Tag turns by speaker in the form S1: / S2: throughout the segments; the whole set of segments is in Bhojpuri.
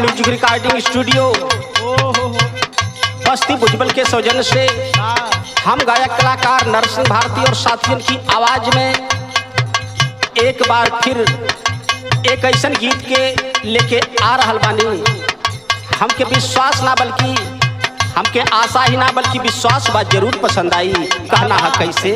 S1: म्यूजिक रिकॉर्डिंग स्टूडियो बस्ती भुजबल के सौजन्य से हम गायक कलाकार नरसिंह भारती और साथियों की आवाज में एक बार फिर एक ऐसा गीत के लेके आ रहा बानी। हमके विश्वास ना बल्कि हमके आशा ही ना बल्कि विश्वास बात जरूर पसंद आई। कहना है कैसे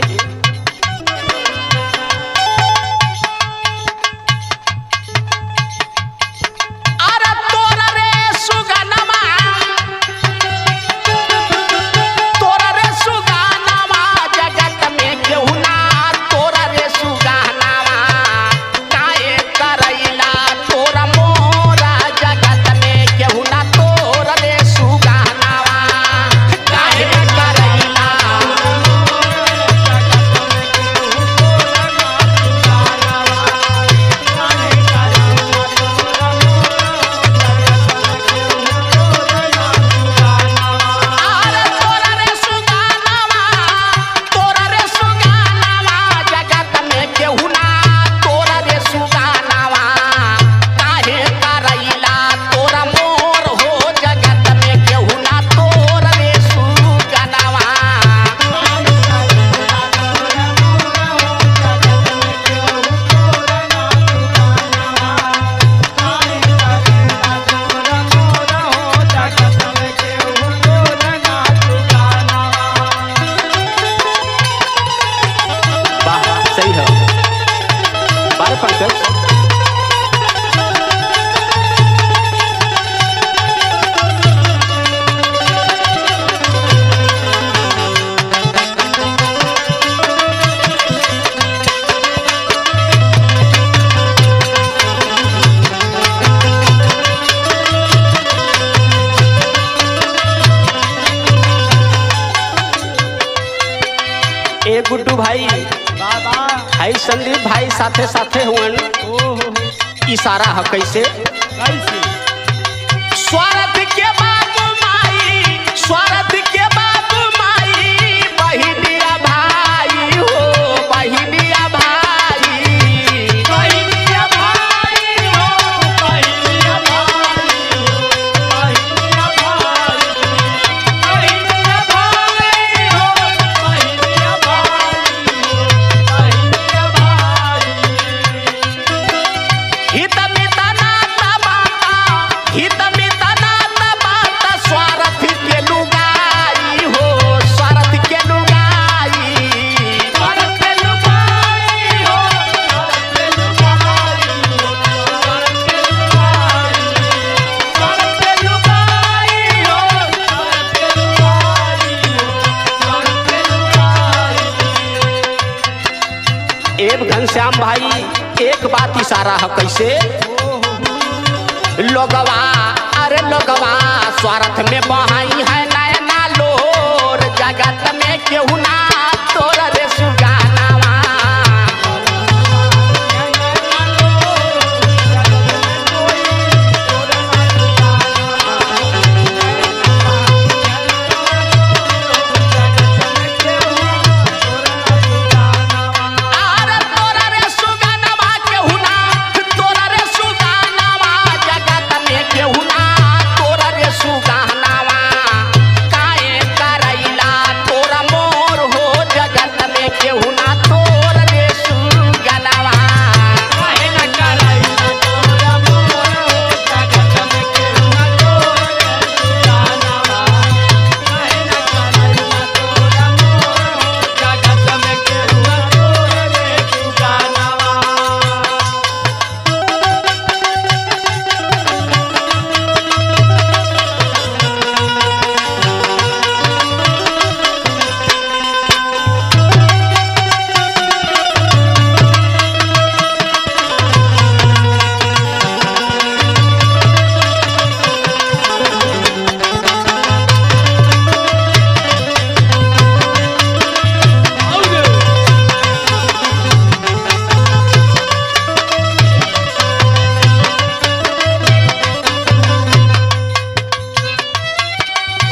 S1: गुड्डू भाई भाई संदीप भाई साथे साथे हुअन इशारा है कैसे स्वार्थ के बाबू माई स्वार्थ के बाबू माई बहिनिया भाई हो बहिनिया भाई बहिनिया भाई हो बहिनिया भाई बहिनिया भाई बहिनिया भाई हो बहिनिया हित मिता नाता बाता हित मिता नाता बाता स्वार्थ के लुगाई हो स्वार्थ के लुगाई स्वार्थ के लुगाई हो स्वार्थ के लुगाई स्वार्थ के लुगाई स्वार्थ के लुगाई हो स्वार्थ के लुगाई स्वार्थ के लुगाई। एक घनश्याम भाई एक बात इशारा है कैसे लोगवा अरे लोगवा स्वार्थ में बहाई है नैना लोर जगत में केहू ना तोर रे सुगानावा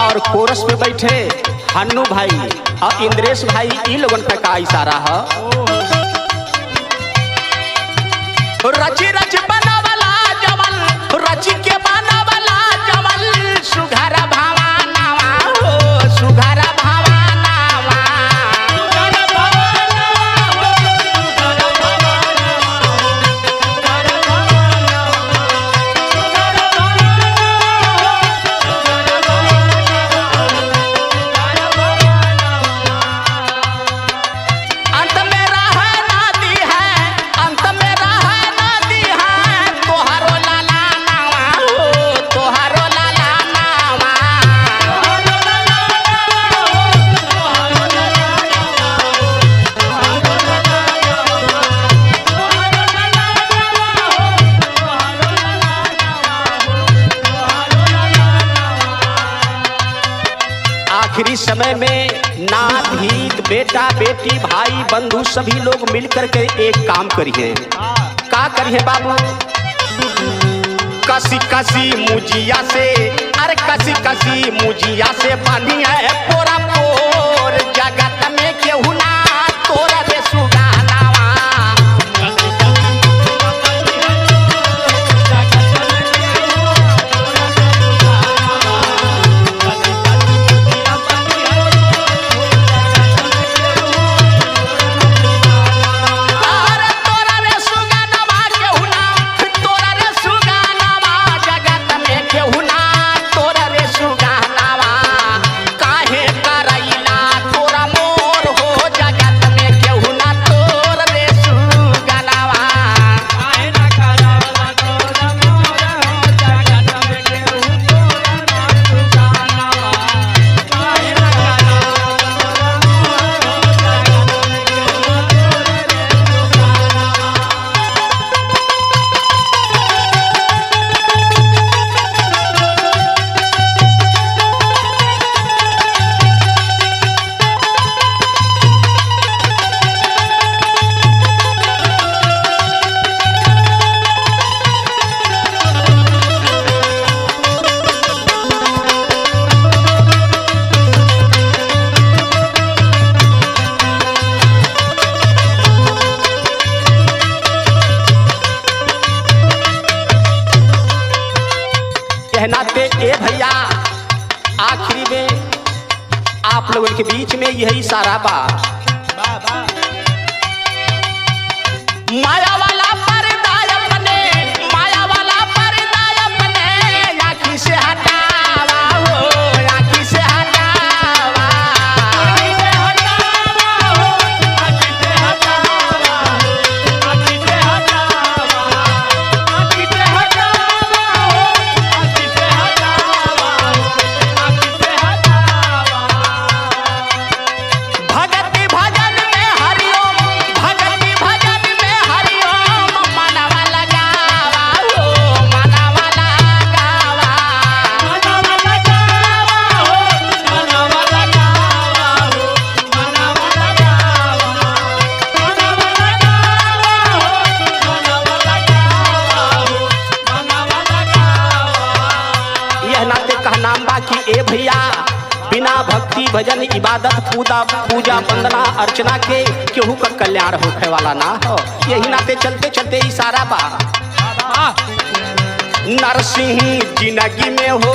S1: और कोरस पे बैठे हन्नू भाई और इंद्रेश भाई इन लोगों का का इशारा है रची रच बनावला जवन रची के बनावला आखिरी समय में नात हित बेटा बेटी भाई बंधु सभी लोग मिलकर के एक काम करिए। का करिए बाबू? कसी कसी मुजिया से, अरे कसी कसी मुजिया से बनी है पोरा पोर, जगत में केहू ना तोरा रे सुगानावा। नाते ए भैया आखिरी में आप लोगों के बीच में यही सारा बा। माया वाला पर्दा अपने, माया वाला पर्दा अपने आँखी से हटावा हो, आँखी से हटावा, आँखी से हटावा हो, आँखी से हटावा हो, आँखी से हटावा, आँखी से हटावा हो, आँखी से हटावा हो, आँखी से हटावा। भगति भजन में हरिओम, भगति भजन में हरिओम, मनवा लगावा हो, मनवा लगावा, मनवा लगावा हो, मनवा लगावा हो, मनवा लगावा, मनवा लगावा हो, मनवा लगावा हो, मनवा लगावा। यह नाते का नाम बा कि ए भैया बिना भक्ति भजन इबादत पूजा वंदना अर्चना के केहू का कल्याण होखे वाला ना हो। यही नाते चलते चलते इशारा बा। नरसिंह जिंदगी में हो